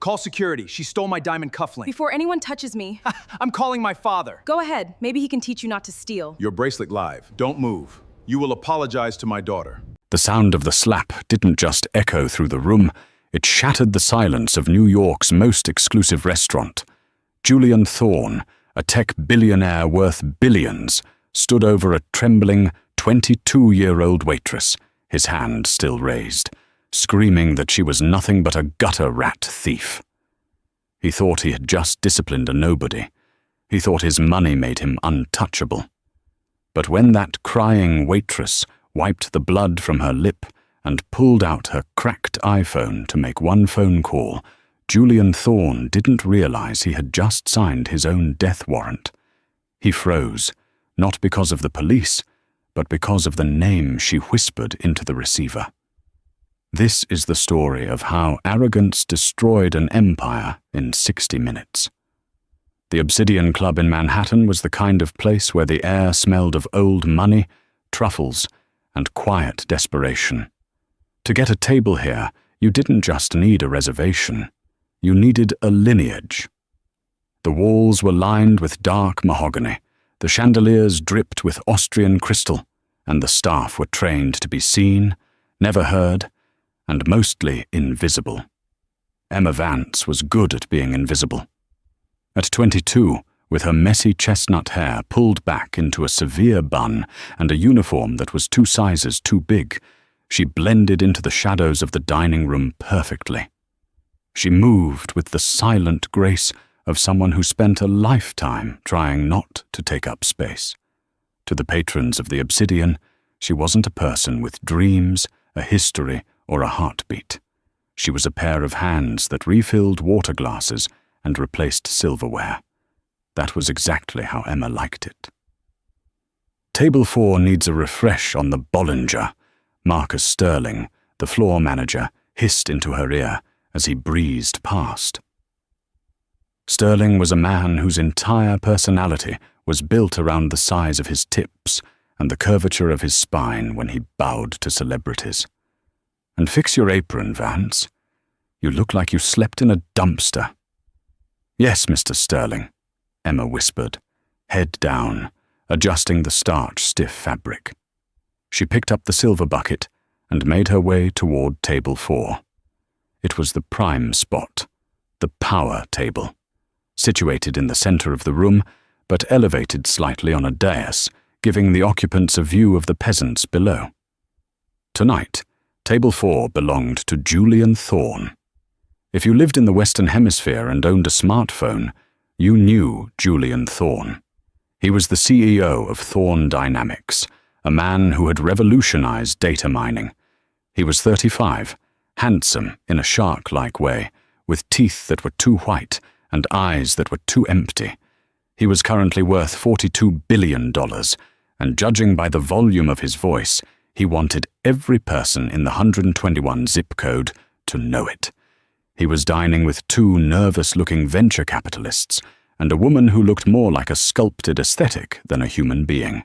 Call security. She stole my diamond cufflink. Before anyone touches me... I'm calling my father. Go ahead. Maybe he can teach you not to steal. Your bracelet live. Don't move. You will apologize to my daughter. The sound of the slap didn't just echo through the room, it shattered the silence of New York's most exclusive restaurant. Julian Thorne, a tech billionaire worth billions, stood over a trembling 22-year-old waitress, his hand still raised, screaming that she was nothing but a gutter rat thief. He thought he had just disciplined a nobody. He thought his money made him untouchable. But when that crying waitress wiped the blood from her lip and pulled out her cracked iPhone to make one phone call, Julian Thorne didn't realize he had just signed his own death warrant. He froze, not because of the police, but because of the name she whispered into the receiver. This is the story of how arrogance destroyed an empire in 60 minutes. The Obsidian Club in Manhattan was the kind of place where the air smelled of old money, truffles, and quiet desperation. To get a table here, you didn't just need a reservation. You needed a lineage. The walls were lined with dark mahogany, the chandeliers dripped with Austrian crystal, and the staff were trained to be seen, never heard, and mostly invisible. Emma Vance was good at being invisible. At 22, with her messy chestnut hair pulled back into a severe bun and a uniform that was 2 sizes too big, she blended into the shadows of the dining room perfectly. She moved with the silent grace of someone who spent a lifetime trying not to take up space. To the patrons of the Obsidian, she wasn't a person with dreams, a history, or a heartbeat. She was a pair of hands that refilled water glasses and replaced silverware. That was exactly how Emma liked it. Table 4 needs a refresh on the Bollinger, Marcus Sterling, the floor manager, hissed into her ear as he breezed past. Sterling was a man whose entire personality was built around the size of his tips and the curvature of his spine when he bowed to celebrities. And fix your apron, Vance. You look like you slept in a dumpster. Yes, Mr. Sterling, Emma whispered, head down, adjusting the starch-stiff fabric. She picked up the silver bucket and made her way toward table 4. It was the prime spot, the power table, situated in the center of the room, but elevated slightly on a dais, giving the occupants a view of the peasants below. Tonight, table 4 belonged to Julian Thorne. If you lived in the Western Hemisphere and owned a smartphone, you knew Julian Thorne. He was the CEO of Thorne Dynamics, a man who had revolutionized data mining. He was 35, handsome in a shark-like way, with teeth that were too white and eyes that were too empty. He was currently worth $42 billion, and judging by the volume of his voice, he wanted every person in the 121 zip code to know it. He was dining with 2 nervous-looking venture capitalists and a woman who looked more like a sculpted aesthetic than a human being.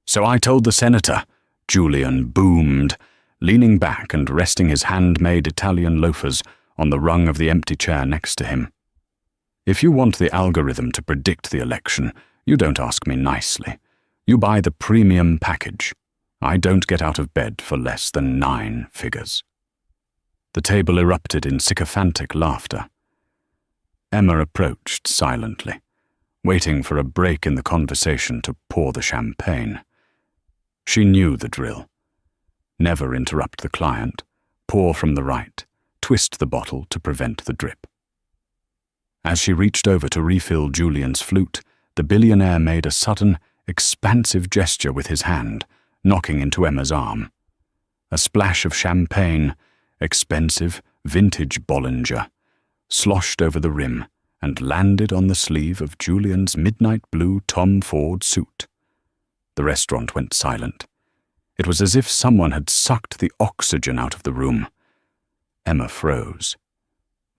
"So I told the senator," Julian boomed, leaning back and resting his handmade Italian loafers on the rung of the empty chair next to him. "If you want the algorithm to predict the election, you don't ask me nicely. You buy the premium package. I don't get out of bed for less than 9 figures." The table erupted in sycophantic laughter. Emma approached silently, waiting for a break in the conversation to pour the champagne. She knew the drill. Never interrupt the client, pour from the right, twist the bottle to prevent the drip. As she reached over to refill Julian's flute, the billionaire made a sudden, expansive gesture with his hand, knocking into Emma's arm. A splash of champagne, expensive, vintage Bollinger, sloshed over the rim and landed on the sleeve of Julian's midnight blue Tom Ford suit. The restaurant went silent. It was as if someone had sucked the oxygen out of the room. Emma froze.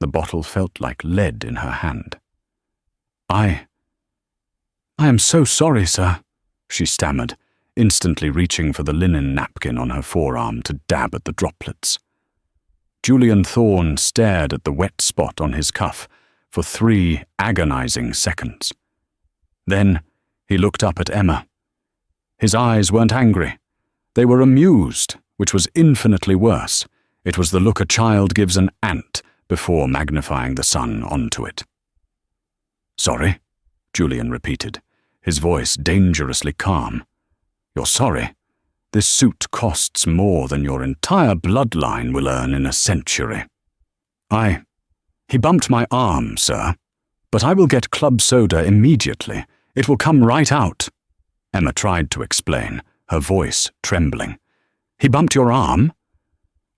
The bottle felt like lead in her hand. I am so sorry, sir," she stammered, instantly reaching for the linen napkin on her forearm to dab at the droplets. Julian Thorne stared at the wet spot on his cuff for 3 agonizing seconds. Then he looked up at Emma. His eyes weren't angry. They were amused, which was infinitely worse. It was the look a child gives an ant before magnifying the sun onto it. "Sorry," Julian repeated, his voice dangerously calm. "You're sorry? This suit costs more than your entire bloodline will earn in a century." He bumped my arm, sir. But I will get club soda immediately. It will come right out." Emma tried to explain, her voice trembling. "He bumped your arm?"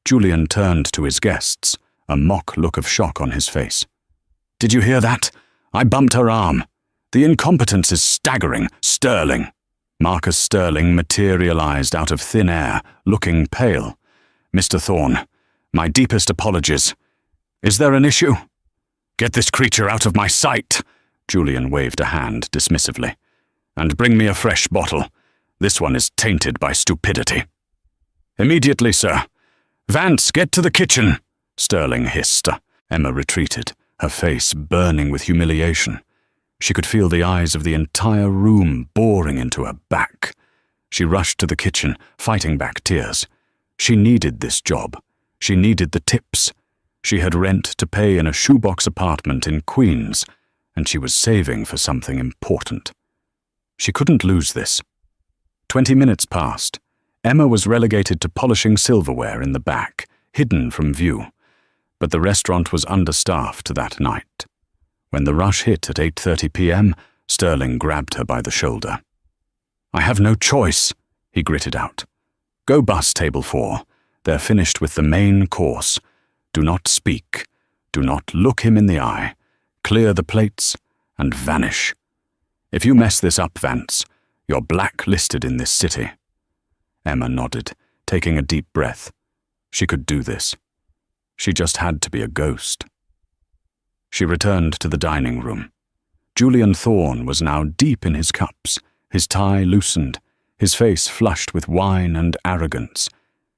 Julian turned to his guests, a mock look of shock on his face. "Did you hear that? I bumped her arm. The incompetence is staggering, Sterling." Marcus Sterling materialized out of thin air, looking pale. "Mr. Thorne, my deepest apologies. Is there an issue?" "Get this creature out of my sight," Julian waved a hand dismissively. "And bring me a fresh bottle. This one is tainted by stupidity." "Immediately, sir." "Vance, get to the kitchen," Sterling hissed. Emma retreated, her face burning with humiliation. She could feel the eyes of the entire room boring into her back. She rushed to the kitchen, fighting back tears. She needed this job. She needed the tips. She had rent to pay in a shoebox apartment in Queens, and she was saving for something important. She couldn't lose this. 20 minutes passed. Emma was relegated to polishing silverware in the back, hidden from view. But the restaurant was understaffed that night. When the rush hit at 8:30 p.m., Sterling grabbed her by the shoulder. "I have no choice," he gritted out. "Go bus table 4. They're finished with the main course. Do not speak. Do not look him in the eye. Clear the plates and vanish. If you mess this up, Vance, you're blacklisted in this city." Emma nodded, taking a deep breath. She could do this. She just had to be a ghost. She returned to the dining room. Julian Thorne was now deep in his cups, his tie loosened, his face flushed with wine and arrogance.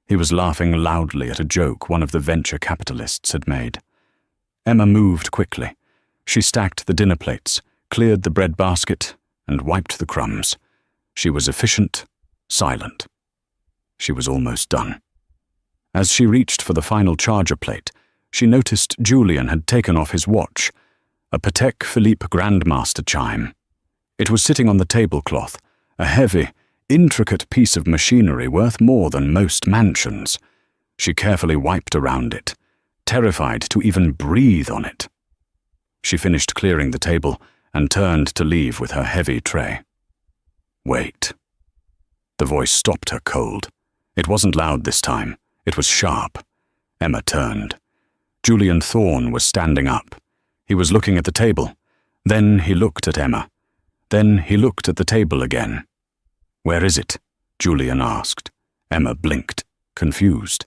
He was laughing loudly at a joke one of the venture capitalists had made. Emma moved quickly. She stacked the dinner plates, cleared the bread basket, and wiped the crumbs. She was efficient, silent. She was almost done. As she reached for the final charger plate, she noticed Julian had taken off his watch, a Patek Philippe Grandmaster chime. It was sitting on the tablecloth, a heavy, intricate piece of machinery worth more than most mansions. She carefully wiped around it, terrified to even breathe on it. She finished clearing the table and turned to leave with her heavy tray. "Wait." The voice stopped her cold. It wasn't loud this time. It was sharp. Emma turned. Julian Thorne was standing up. He was looking at the table. Then he looked at Emma. Then he looked at the table again. "Where is it?" Julian asked. Emma blinked, confused.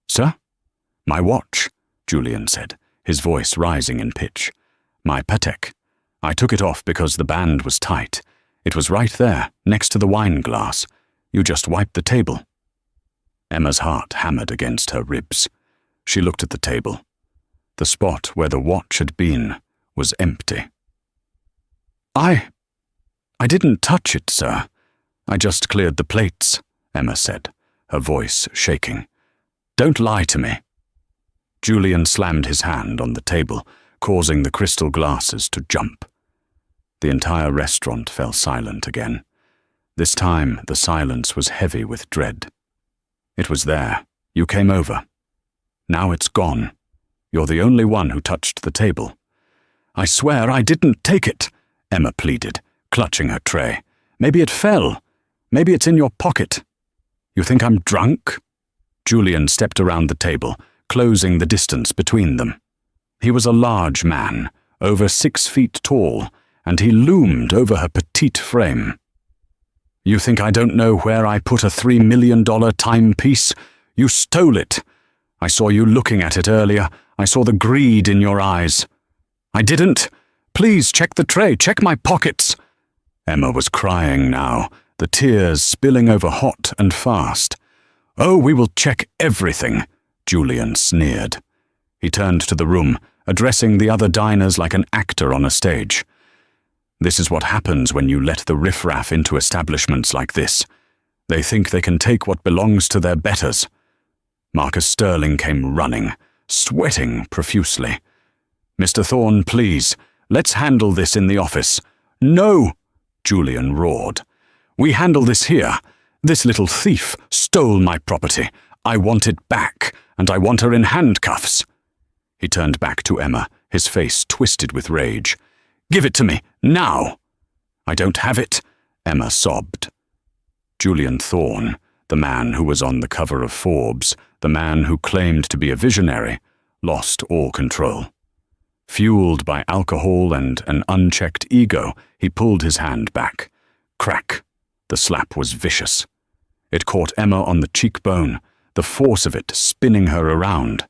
"Sir?" "My watch," Julian said, his voice rising in pitch. "My Patek. I took it off because the band was tight. It was right there, next to the wine glass. You just wiped the table." Emma's heart hammered against her ribs. She looked at the table. The spot where the watch had been was empty. I didn't touch it, sir. I just cleared the plates," Emma said, her voice shaking. "Don't lie to me." Julian slammed his hand on the table, causing the crystal glasses to jump. The entire restaurant fell silent again. This time the silence was heavy with dread. "It was there. You came over. Now it's gone. You're the only one who touched the table." "I swear I didn't take it," Emma pleaded, clutching her tray. "Maybe it fell. Maybe it's in your pocket." "You think I'm drunk?" Julian stepped around the table, closing the distance between them. He was a large man, over 6 feet tall, and he loomed over her petite frame. "You think I don't know where I put a $3 million timepiece? You stole it. I saw you looking at it earlier. I saw the greed in your eyes." "I didn't. Please check the tray. Check my pockets." Emma was crying now, the tears spilling over hot and fast. "Oh, we will check everything," Julian sneered. He turned to the room, addressing the other diners like an actor on a stage. This is what happens when you let the riffraff into establishments like this. They think they can take what belongs to their betters. Marcus Sterling came running, sweating profusely. "Mr. Thorne, please, let's handle this in the office." "No!" Julian roared. "We handle this here. This little thief stole my property. I want it back, and I want her in handcuffs." He turned back to Emma, his face twisted with rage. "Give it to me, now!" "I don't have it," Emma sobbed. Julian Thorne, the man who was on the cover of Forbes, the man who claimed to be a visionary, lost all control. Fueled by alcohol and an unchecked ego, he pulled his hand back. Crack! The slap was vicious. It caught Emma on the cheekbone, the force of it spinning her around.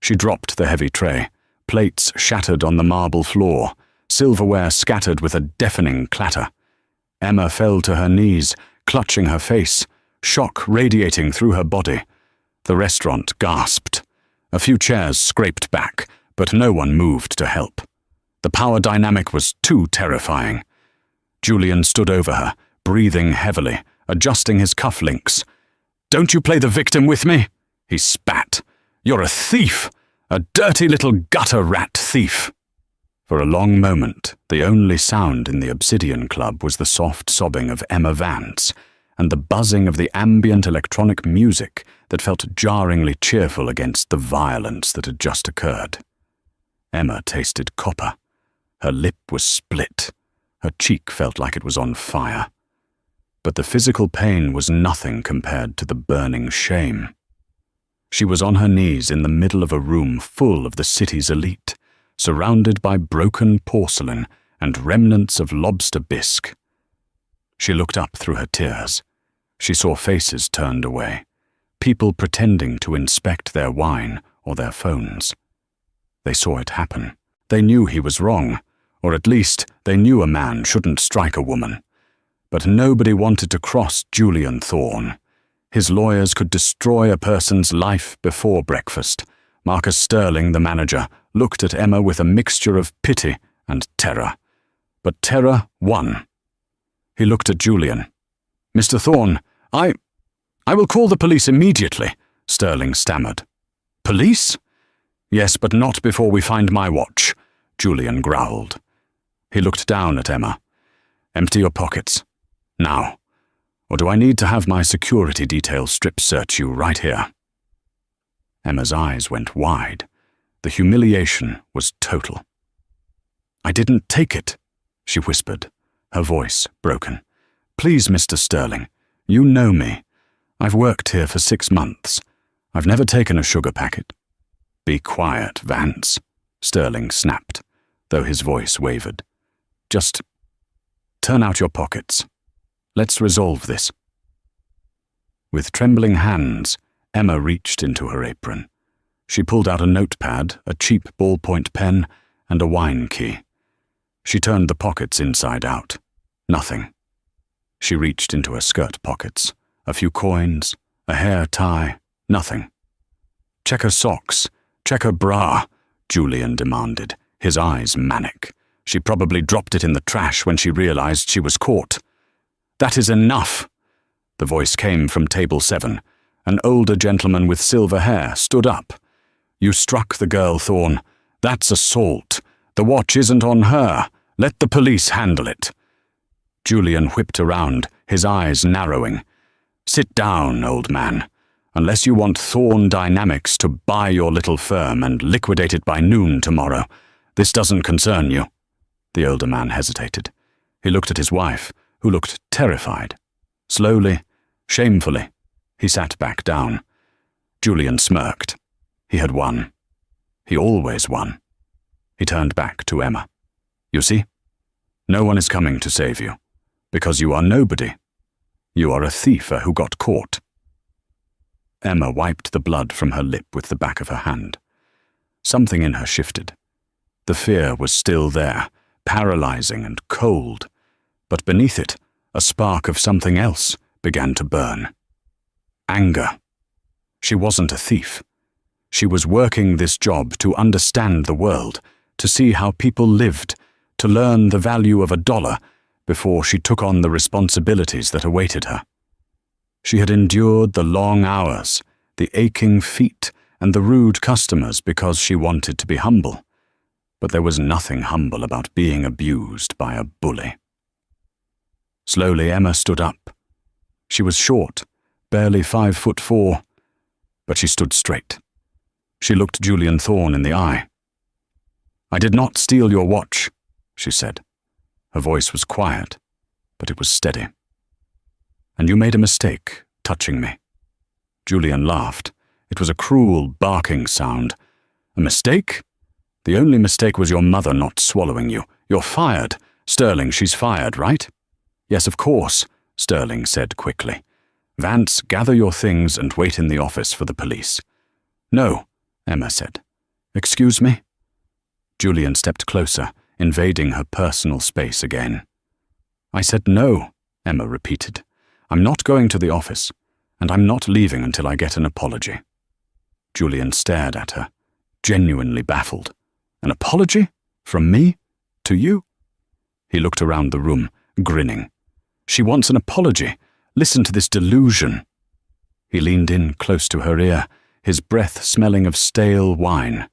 She dropped the heavy tray, plates shattered on the marble floor, silverware scattered with a deafening clatter. Emma fell to her knees, clutching her face, shock radiating through her body. The restaurant gasped. A few chairs scraped back, but no one moved to help. The power dynamic was too terrifying. Julian stood over her, breathing heavily, adjusting his cufflinks. "Don't you play the victim with me?" he spat. "You're a thief, a dirty little gutter rat thief." For a long moment, the only sound in the Obsidian Club was the soft sobbing of Emma Vance and the buzzing of the ambient electronic music that felt jarringly cheerful against the violence that had just occurred. Emma tasted copper. Her lip was split. Her cheek felt like it was on fire. But the physical pain was nothing compared to the burning shame. She was on her knees in the middle of a room full of the city's elite, surrounded by broken porcelain and remnants of lobster bisque. She looked up through her tears. She saw faces turned away, people pretending to inspect their wine or their phones. They saw it happen. They knew he was wrong, or at least they knew a man shouldn't strike a woman. But nobody wanted to cross Julian Thorne. His lawyers could destroy a person's life before breakfast. Marcus Sterling, the manager, looked at Emma with a mixture of pity and terror. But terror won. He looked at Julian. "Mr. Thorne, I will call the police immediately," Sterling stammered. "Police?" "Yes, but not before we find my watch," Julian growled. He looked down at Emma. "Empty your pockets. Now. Or do I need to have my security detail strip search you right here?" Emma's eyes went wide. The humiliation was total. "I didn't take it," she whispered, her voice broken. "Please, Mr. Sterling, you know me. I've worked here for 6 months. I've never taken a sugar packet." "Be quiet, Vance," Sterling snapped, though his voice wavered. "Just turn out your pockets. Let's resolve this." With trembling hands, Emma reached into her apron. She pulled out a notepad, a cheap ballpoint pen, and a wine key. She turned the pockets inside out. Nothing. She reached into her skirt pockets. A few coins, a hair tie, nothing. "Check her socks. Check her bra," Julian demanded, his eyes manic. She probably dropped it in the trash when she realized she was caught. "That is enough." The voice came from table 7. An older gentleman with silver hair stood up. "You struck the girl, Thorne. That's assault. The watch isn't on her. Let the police handle it." Julian whipped around, his eyes narrowing. "Sit down, old man. Unless you want Thorne Dynamics to buy your little firm and liquidate it by noon tomorrow, this doesn't concern you." The older man hesitated. He looked at his wife, who looked terrified. Slowly, shamefully, he sat back down. Julian smirked. He had won. He always won. He turned back to Emma. "You see? No one is coming to save you, because you are nobody. You are a thief who got caught." Emma wiped the blood from her lip with the back of her hand. Something in her shifted. The fear was still there, paralyzing and cold, but beneath it, a spark of something else began to burn. Anger. She wasn't a thief. She was working this job to understand the world, to see how people lived, to learn the value of $1 before she took on the responsibilities that awaited her. She had endured the long hours, the aching feet, and the rude customers because she wanted to be humble. But there was nothing humble about being abused by a bully. Slowly, Emma stood up. She was short, barely 5'4", but she stood straight. She looked Julian Thorne in the eye. "I did not steal your watch," she said. Her voice was quiet, but it was steady. "And you made a mistake, touching me." Julian laughed. It was a cruel, barking sound. "A mistake? The only mistake was your mother not swallowing you. You're fired. Sterling, she's fired, right?" "Yes, of course," Sterling said quickly. "Vance, gather your things and wait in the office for the police." "No," Emma said. "Excuse me?" Julian stepped closer, invading her personal space again. "I said no," Emma repeated. "I'm not going to the office, and I'm not leaving until I get an apology." Julian stared at her, genuinely baffled. "An apology? From me? To you?" He looked around the room, grinning. "She wants an apology. Listen to this delusion." He leaned in close to her ear, his breath smelling of stale wine.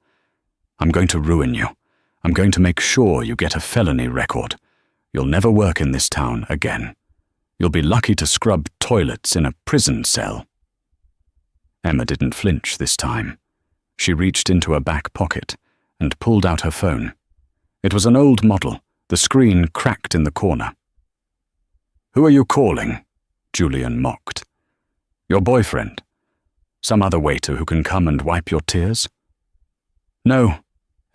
"I'm going to ruin you. I'm going to make sure you get a felony record. You'll never work in this town again. You'll be lucky to scrub toilets in a prison cell." Emma didn't flinch this time. She reached into her back pocket and pulled out her phone. It was an old model, the screen cracked in the corner. "Who are you calling?" Julian mocked. "Your boyfriend? Some other waiter who can come and wipe your tears?" "No,"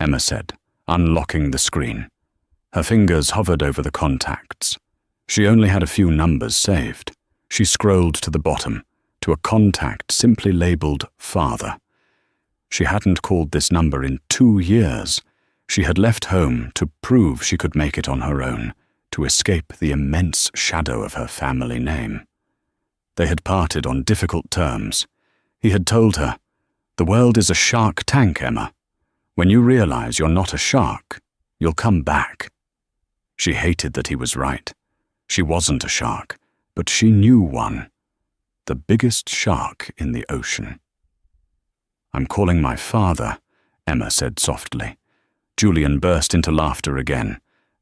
Emma said, unlocking the screen. Her fingers hovered over the contacts. She only had a few numbers saved. She scrolled to the bottom, to a contact simply labeled Father. She hadn't called this number in 2 years. She had left home to prove she could make it on her own, to escape the immense shadow of her family name. They had parted on difficult terms. He had told her, "The world is a shark tank, Emma. When you realize you're not a shark, you'll come back." She hated that he was right. She wasn't a shark, but she knew one. The biggest shark in the ocean. "I'm calling my father," Emma said softly. Julian burst into laughter again.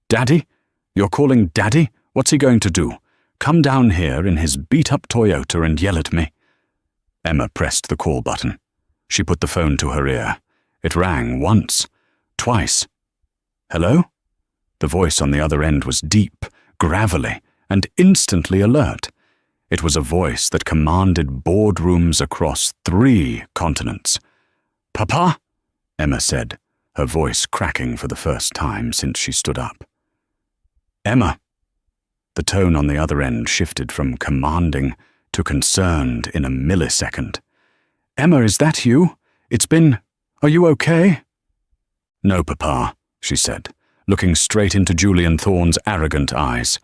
"Daddy? You're calling Daddy? What's he going to do? Come down here in his beat-up Toyota and yell at me?" Emma pressed the call button. She put the phone to her ear. It rang once, twice. "Hello?" The voice on the other end was deep, gravelly, and instantly alert. It was a voice that commanded boardrooms across 3 continents. "Papa?" Emma said, her voice cracking for the first time since she stood up. "Emma." The tone on the other end shifted from commanding to concerned in a millisecond. "Emma, is that you? Are you okay?" "No, Papa," she said, looking straight into Julian Thorne's arrogant eyes.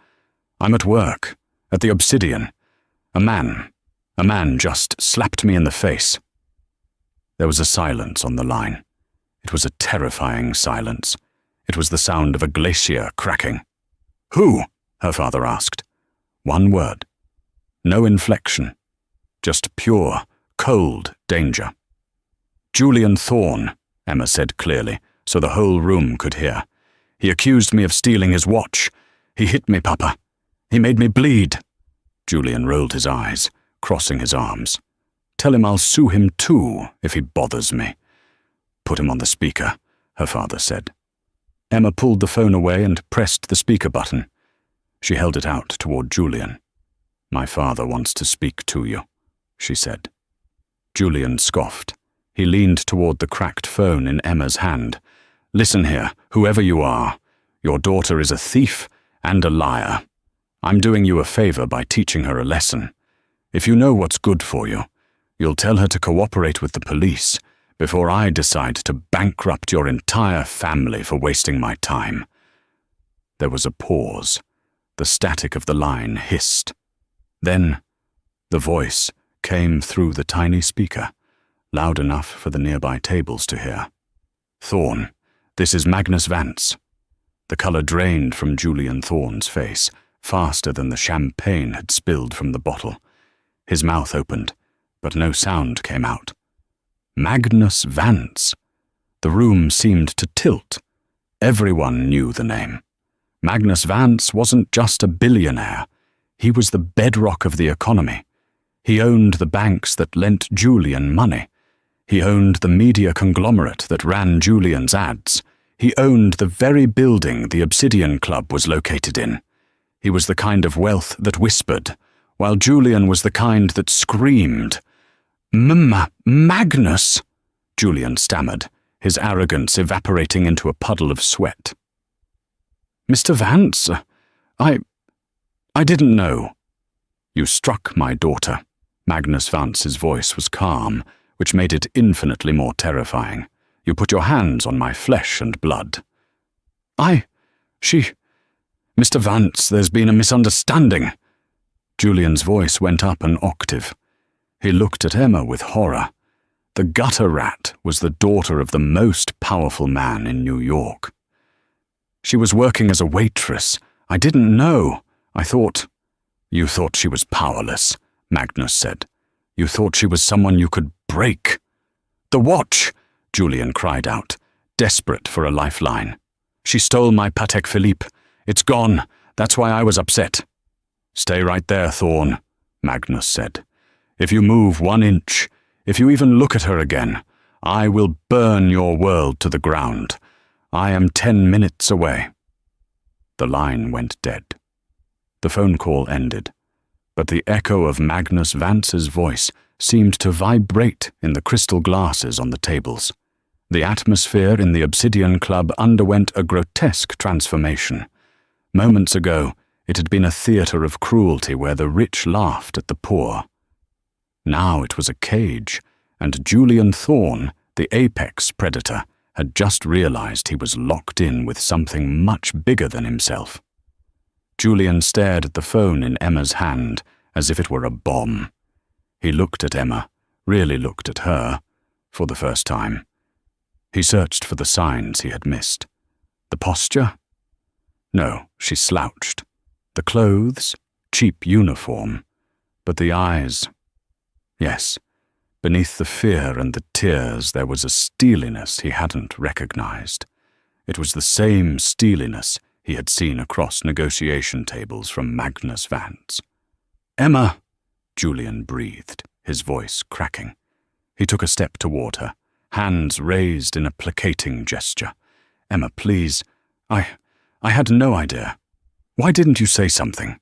"I'm at work, at the Obsidian. A man just slapped me in the face." There was a silence on the line. It was a terrifying silence. It was the sound of a glacier cracking. "Who?" her father asked. One word. No inflection. Just pure, cold danger. "Julian Thorne," Emma said clearly, so the whole room could hear. "He accused me of stealing his watch. He hit me, Papa. He made me bleed." Julian rolled his eyes, crossing his arms. "Tell him I'll sue him too, if he bothers me." "Put him on the speaker," her father said. Emma pulled the phone away and pressed the speaker button. She held it out toward Julian. "My father wants to speak to you," she said. Julian scoffed. He leaned toward the cracked phone in Emma's hand. "Listen here, whoever you are. Your daughter is a thief and a liar. I'm doing you a favor by teaching her a lesson. If you know what's good for you, you'll tell her to cooperate with the police before I decide to bankrupt your entire family for wasting my time." There was a pause. The static of the line hissed. Then, the voice came through the tiny speaker, loud enough for the nearby tables to hear. "Thorne, this is Magnus Vance." The colour drained from Julian Thorne's face, faster than the champagne had spilled from the bottle. His mouth opened, but no sound came out. Magnus Vance. The room seemed to tilt. Everyone knew the name. Magnus Vance wasn't just a billionaire. He was the bedrock of the economy. He owned the banks that lent Julian money. He owned the media conglomerate that ran Julian's ads. He owned the very building the Obsidian Club was located in. He was the kind of wealth that whispered, while Julian was the kind that screamed. Magnus, Julian stammered, his arrogance evaporating into a puddle of sweat. "Mr. Vance, I didn't know." "You struck my daughter." Magnus Vance's voice was calm, which made it infinitely more terrifying. "You put your hands on my flesh and blood." Mr. Vance, there's been a misunderstanding." Julian's voice went up an octave. He looked at Emma with horror. The gutter rat was the daughter of the most powerful man in New York. "She was working as a waitress. I didn't know. I thought—" "You thought she was powerless," Magnus said. "You thought she was someone you could break." "The watch!" Julian cried out, desperate for a lifeline. "She stole my Patek Philippe. It's gone. That's why I was upset." "Stay right there, Thorne," Magnus said. "If you move 1 inch, if you even look at her again, I will burn your world to the ground. I am 10 minutes away." The line went dead. The phone call ended, but the echo of Magnus Vance's voice seemed to vibrate in the crystal glasses on the tables. The atmosphere in the Obsidian Club underwent a grotesque transformation. Moments ago, it had been a theatre of cruelty where the rich laughed at the poor. Now it was a cage, and Julian Thorne, the apex predator, had just realized he was locked in with something much bigger than himself. Julian stared at the phone in Emma's hand as if it were a bomb. He looked at Emma, really looked at her, for the first time. He searched for the signs he had missed. The posture? No, she slouched. The clothes? Cheap uniform. But the eyes? Yes, beneath the fear and the tears there was a steeliness he hadn't recognized. It was the same steeliness he had seen across negotiation tables from Magnus Vance. "Emma!" Julian breathed, his voice cracking. He took a step toward her, hands raised in a placating gesture. "Emma, please. I had no idea. Why didn't you say something?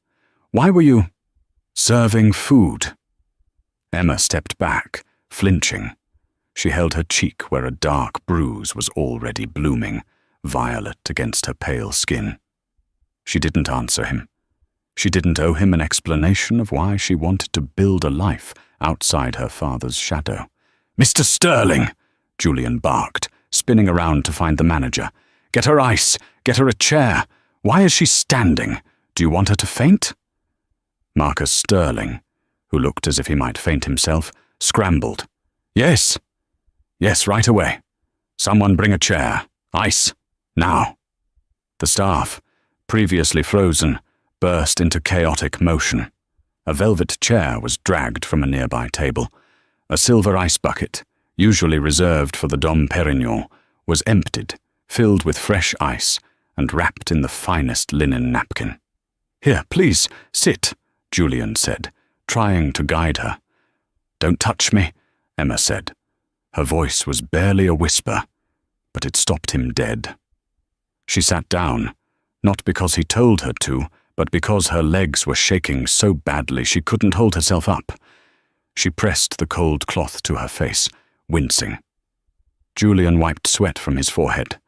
Why were you serving food?" Emma stepped back, flinching. She held her cheek where a dark bruise was already blooming, violet against her pale skin. She didn't answer him. She didn't owe him an explanation of why she wanted to build a life outside her father's shadow. "Mr. Sterling!" Julian barked, spinning around to find the manager. "Get her ice! Get her a chair! Why is she standing? Do you want her to faint?" Marcus Sterling, who looked as if he might faint himself, scrambled. "Yes. Yes, right away. Someone bring a chair. Ice. Now." The staff, previously frozen, burst into chaotic motion. A velvet chair was dragged from a nearby table. A silver ice bucket, usually reserved for the Dom Perignon, was emptied, filled with fresh ice, and wrapped in the finest linen napkin. "Here, please, sit," Julian said, trying to guide her. "Don't touch me," Emma said. Her voice was barely a whisper, but it stopped him dead. She sat down, not because he told her to, but because her legs were shaking so badly she couldn't hold herself up. She pressed the cold cloth to her face, wincing. Julian wiped sweat from his forehead.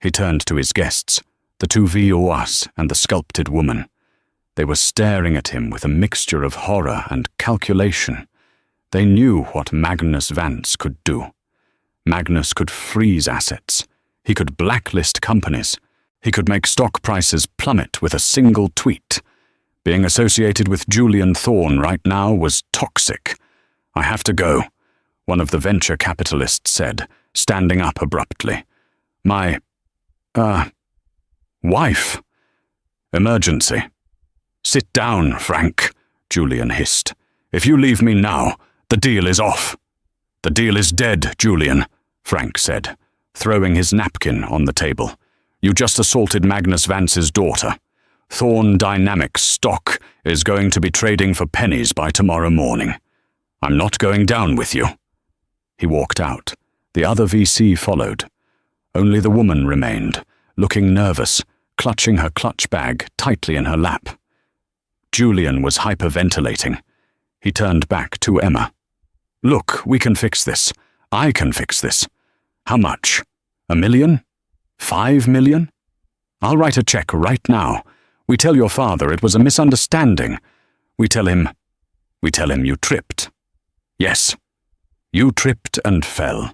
He turned to his guests, the two VOAs and the sculpted woman. They were staring at him with a mixture of horror and calculation. They knew what Magnus Vance could do. Magnus could freeze assets. He could blacklist companies. He could make stock prices plummet with a single tweet. Being associated with Julian Thorne right now was toxic. "I have to go. one of the venture capitalists said, standing up abruptly. My, wife. Emergency. Sit down, Frank, Julian hissed. If you leave me now, the deal is off. The deal is dead, Julian, Frank said, throwing his napkin on the table. You just assaulted Magnus Vance's daughter. Thorn Dynamics stock is going to be trading for pennies by tomorrow morning. I'm not going down with you. He walked out. The other VC followed. Only the woman remained, looking nervous, clutching her clutch bag tightly in her lap. Julian was hyperventilating. He turned back to Emma. Look, we can fix this. I can fix this. How much? $1 million? $5 million? I'll write a check right now. We tell your father it was a misunderstanding. We tell him you tripped. Yes, you tripped and fell,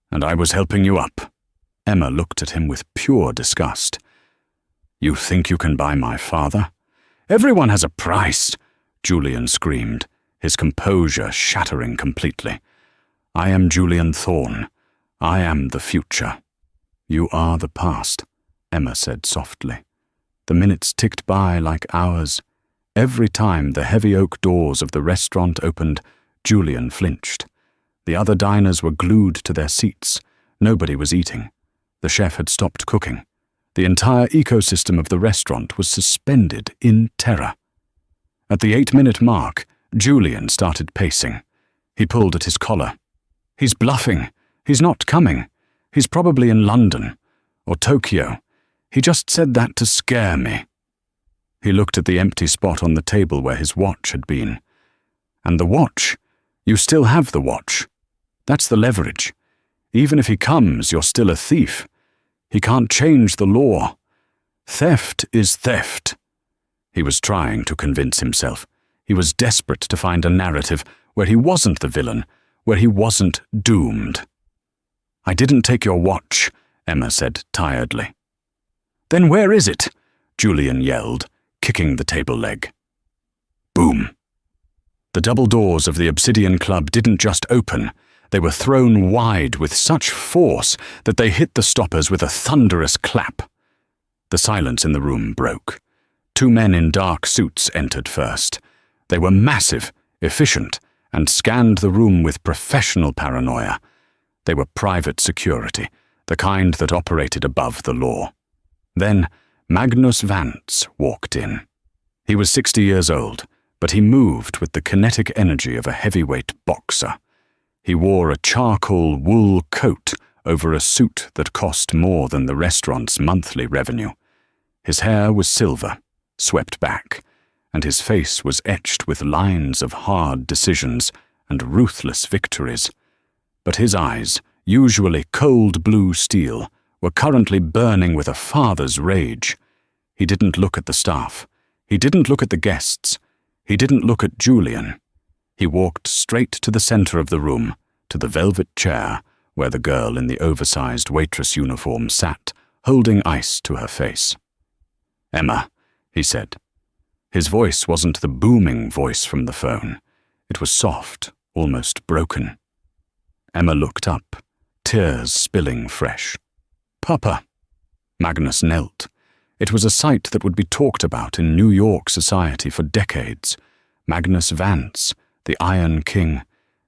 and I was helping you up. Emma looked at him with pure disgust. You think you can buy my father? Everyone has a price, Julian screamed, his composure shattering completely. I am Julian Thorn. I am the future. You are the past, Emma said softly. The minutes ticked by like hours. Every time the heavy oak doors of the restaurant opened, Julian flinched. The other diners were glued to their seats. Nobody was eating. The chef had stopped cooking. The entire ecosystem of the restaurant was suspended in terror. At the 8-minute mark, Julian started pacing. He pulled at his collar. He's bluffing. He's not coming. He's probably in London or Tokyo. He just said that to scare me. He looked at the empty spot on the table where his watch had been. And the watch? You still have the watch. That's the leverage. Even if he comes, you're still a thief. He can't change the law. Theft is theft. He was trying to convince himself. He was desperate to find a narrative where he wasn't the villain, where he wasn't doomed. I didn't take your watch, Emma said tiredly. Then where is it? Julian yelled, kicking the table leg. Boom. The double doors of the Obsidian Club didn't just open. They were thrown wide with such force that they hit the stoppers with a thunderous clap. The silence in the room broke. 2 men in dark suits entered first. They were massive, efficient, and scanned the room with professional paranoia. They were private security, the kind that operated above the law. Then Magnus Vance walked in. He was 60 years old, but he moved with the kinetic energy of a heavyweight boxer. He wore a charcoal wool coat over a suit that cost more than the restaurant's monthly revenue. His hair was silver, swept back, and his face was etched with lines of hard decisions and ruthless victories. But his eyes, usually cold blue steel, were currently burning with a father's rage. He didn't look at the staff. He didn't look at the guests. He didn't look at Julian. He walked straight to the center of the room, to the velvet chair where the girl in the oversized waitress uniform sat, holding ice to her face. Emma, he said. His voice wasn't the booming voice from the phone. It was soft, almost broken. Emma looked up, tears spilling fresh. Papa. Magnus knelt. It was a sight that would be talked about in New York society for decades. Magnus Vance, the Iron King,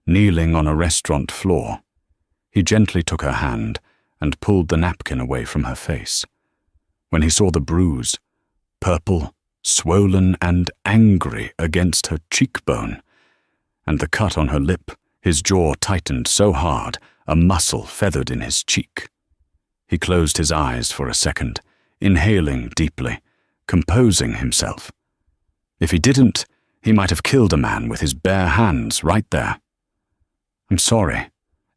kneeling on a restaurant floor. He gently took her hand and pulled the napkin away from her face. When he saw the bruise, purple, swollen and angry against her cheekbone, and the cut on her lip, his jaw tightened so hard, a muscle feathered in his cheek. He closed his eyes for a second, inhaling deeply, composing himself. If he didn't, he might have killed a man with his bare hands right there. I'm sorry,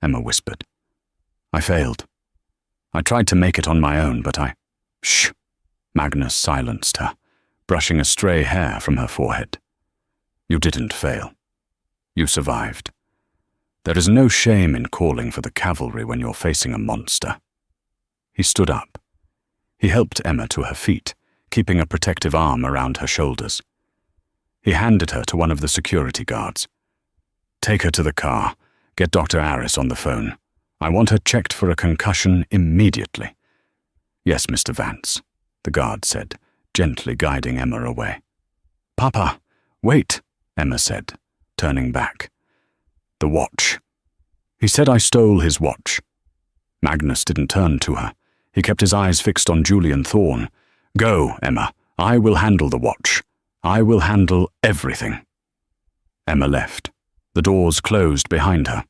Emma whispered. I failed. I tried to make it on my own, but Shh, Magnus silenced her, brushing a stray hair from her forehead. You didn't fail. You survived. There is no shame in calling for the cavalry when you're facing a monster. He stood up. He helped Emma to her feet, keeping a protective arm around her shoulders. He handed her to one of the security guards. Take her to the car. Get Dr. Harris on the phone. I want her checked for a concussion immediately." "Yes, Mr. Vance," the guard said, gently guiding Emma away. "Papa, wait," Emma said, turning back. "The watch. He said I stole his watch." Magnus didn't turn to her. He kept his eyes fixed on Julian Thorne. "Go, Emma. I will handle the watch. I will handle everything." Emma left. The doors closed behind her.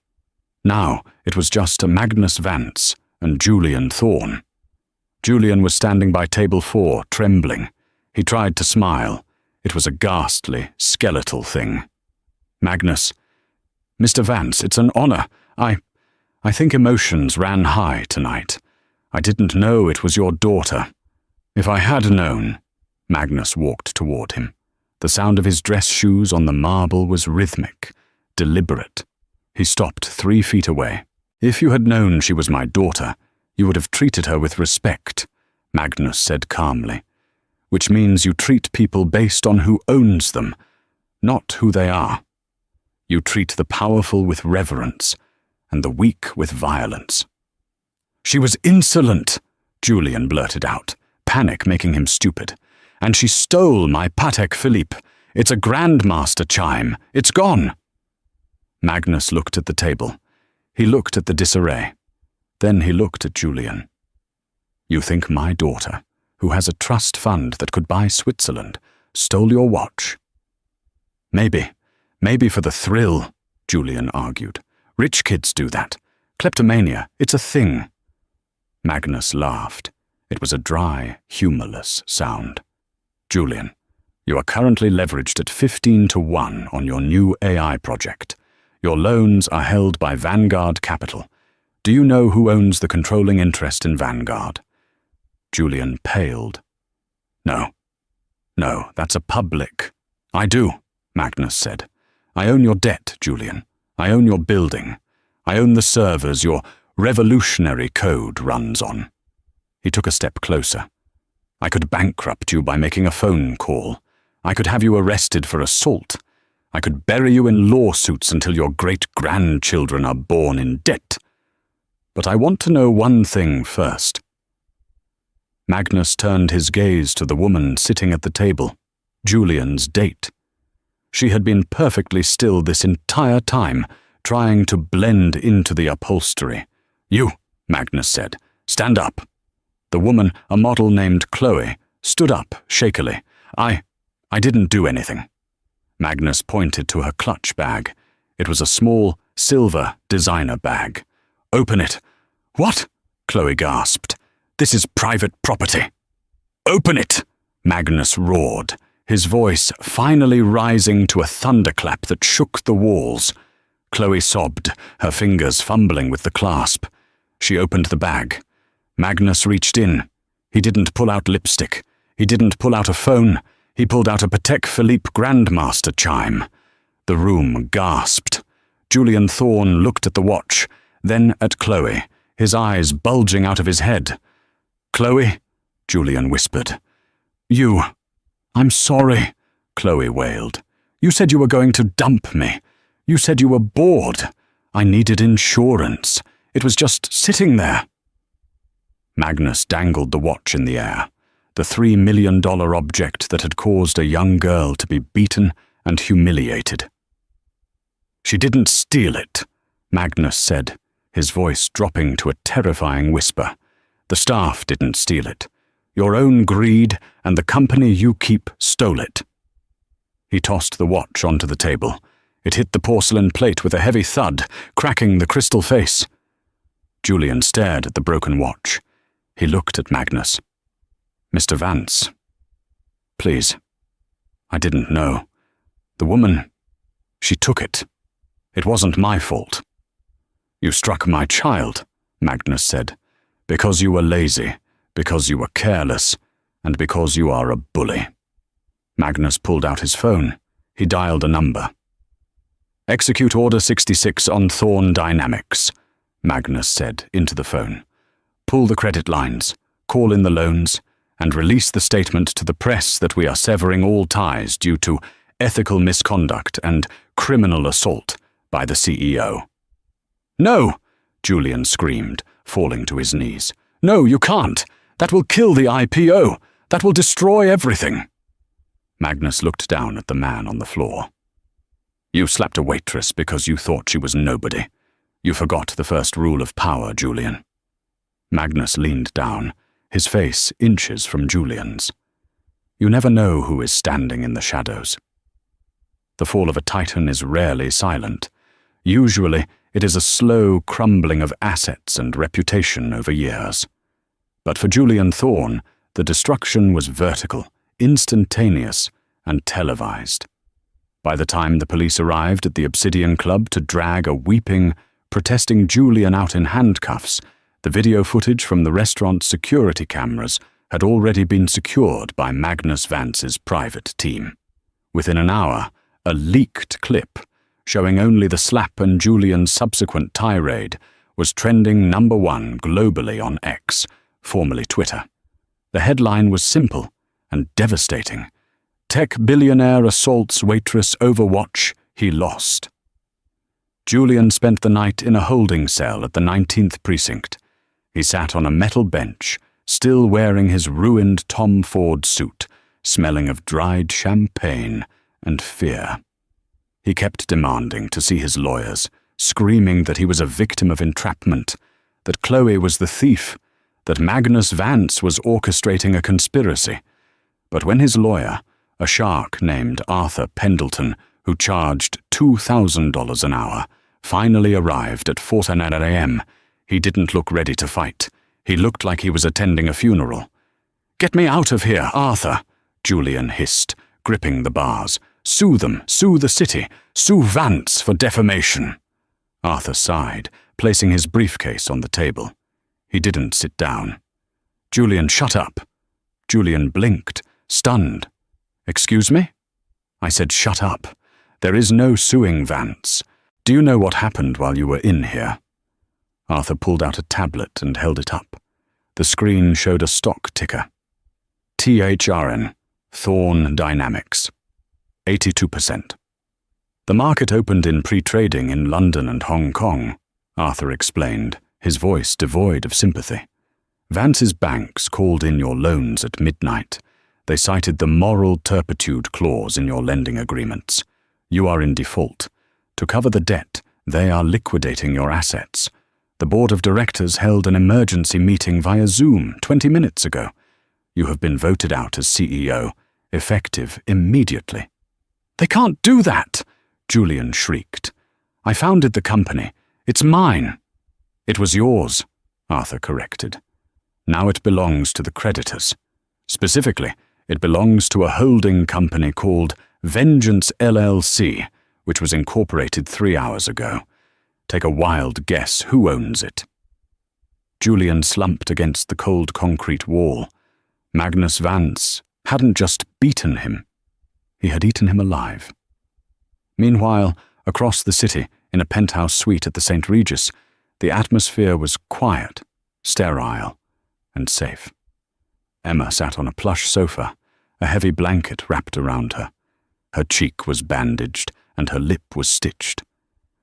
Now it was just Magnus Vance and Julian Thorne. Julian was standing by table 4, trembling. He tried to smile. It was a ghastly, skeletal thing. "Magnus, Mr. Vance, it's an honor. I think emotions ran high tonight. I didn't know it was your daughter. If I had known..." Magnus walked toward him. The sound of his dress shoes on the marble was rhythmic, deliberate. He stopped 3 feet away. "If you had known she was my daughter, you would have treated her with respect," Magnus said calmly. "Which means you treat people based on who owns them, not who they are. You treat the powerful with reverence, and the weak with violence." "She was insolent," Julian blurted out, panic making him stupid. "And she stole my Patek Philippe. It's a Grandmaster chime. It's gone." Magnus looked at the table. He looked at the disarray. Then he looked at Julian. "You think my daughter, who has a trust fund that could buy Switzerland, stole your watch?" Maybe for the thrill," Julian argued. "Rich kids do that. Kleptomania, it's a thing." Magnus laughed. It was a dry, humorless sound. "Julian, you are currently leveraged at 15-1 on your new AI project. Your loans are held by Vanguard Capital. Do you know who owns the controlling interest in Vanguard?" Julian paled. No, that's a public." "I do," Magnus said. "I own your debt, Julian. I own your building. I own the servers your revolutionary code runs on." He took a step closer. "I could bankrupt you by making a phone call. I could have you arrested for assault. I could bury you in lawsuits until your great-grandchildren are born in debt. But I want to know one thing first." Magnus turned his gaze to the woman sitting at the table, Julian's date. She had been perfectly still this entire time, trying to blend into the upholstery. "You," Magnus said, "stand up." The woman, a model named Chloe, stood up shakily. I didn't do anything." Magnus pointed to her clutch bag. It was a small, silver designer bag. "Open it." "What?" Chloe gasped. "This is private property." "Open it!" Magnus roared, his voice finally rising to a thunderclap that shook the walls. Chloe sobbed, her fingers fumbling with the clasp. She opened the bag. Magnus reached in. He didn't pull out lipstick. He didn't pull out a phone. He pulled out a Patek Philippe Grandmaster chime. The room gasped. Julian Thorne looked at the watch, then at Chloe, his eyes bulging out of his head. "Chloe," Julian whispered. "I'm sorry," Chloe wailed. "You said you were going to dump me. You said you were bored. I needed insurance. It was just sitting there." Magnus dangled the watch in the air, the $3 million object that had caused a young girl to be beaten and humiliated. "She didn't steal it," Magnus said, his voice dropping to a terrifying whisper. "The staff didn't steal it. Your own greed and the company you keep stole it." He tossed the watch onto the table. It hit the porcelain plate with a heavy thud, cracking the crystal face. Julian stared at the broken watch. He looked at Magnus. "Mr. Vance, please. I didn't know. The woman, she took it. It wasn't my fault." "You struck my child," Magnus said, "because you were lazy, because you were careless, and because you are a bully." Magnus pulled out his phone. He dialed a number. "Execute Order 66 on Thorne Dynamics," Magnus said into the phone. "Pull the credit lines, call in the loans, and release the statement to the press that we are severing all ties due to ethical misconduct and criminal assault by the CEO." "No!" Julian screamed, falling to his knees. "No, you can't! That will kill the IPO! That will destroy everything!" Magnus looked down at the man on the floor. "You slapped a waitress because you thought she was nobody. You forgot the first rule of power, Julian." Magnus leaned down, his face inches from Julian's. "You never know who is standing in the shadows." The fall of a titan is rarely silent. Usually, it is a slow crumbling of assets and reputation over years. But for Julian Thorne, the destruction was vertical, instantaneous, and televised. By the time the police arrived at the Obsidian Club to drag a weeping, protesting Julian out in handcuffs, the video footage from the restaurant's security cameras had already been secured by Magnus Vance's private team. Within an hour, a leaked clip, showing only the slap and Julian's subsequent tirade, was trending #1 globally on X, formerly Twitter. The headline was simple and devastating. "Tech billionaire assaults waitress Overwatch, he lost." Julian spent the night in a holding cell at the 19th precinct. He sat on a metal bench, still wearing his ruined Tom Ford suit, smelling of dried champagne and fear. He kept demanding to see his lawyers, screaming that he was a victim of entrapment, that Chloe was the thief, that Magnus Vance was orchestrating a conspiracy. But when his lawyer, a shark named Arthur Pendleton, who charged $2,000 an hour, finally arrived at 4:10 a.m., he didn't look ready to fight. He looked like he was attending a funeral. "Get me out of here, Arthur," Julian hissed, gripping the bars. "Sue them, sue the city, sue Vance for defamation." Arthur sighed, placing his briefcase on the table. He didn't sit down. "Julian, shut up." Julian blinked, stunned. "Excuse me?" I said, "Shut up. There is no suing Vance. Do you know what happened while you were in here?" Arthur pulled out a tablet and held it up. The screen showed a stock ticker. THRN, Thorne Dynamics. 82%. "The market opened in pre-trading in London and Hong Kong," Arthur explained, his voice devoid of sympathy. "Vance's banks called in your loans at midnight. They cited the moral turpitude clause in your lending agreements. You are in default. To cover the debt, they are liquidating your assets. The board of directors held an emergency meeting via Zoom 20 minutes ago. You have been voted out as CEO, effective immediately." "They can't do that!" Julian shrieked. "I founded the company. It's mine." "It was yours," Arthur corrected. "Now it belongs to the creditors. Specifically, it belongs to a holding company called Vengeance LLC, which was incorporated 3 hours ago. Take a wild guess who owns it." Julian slumped against the cold concrete wall. Magnus Vance hadn't just beaten him. He had eaten him alive. Meanwhile, across the city, in a penthouse suite at the St. Regis, the atmosphere was quiet, sterile, and safe. Emma sat on a plush sofa, a heavy blanket wrapped around her. Her cheek was bandaged, and her lip was stitched.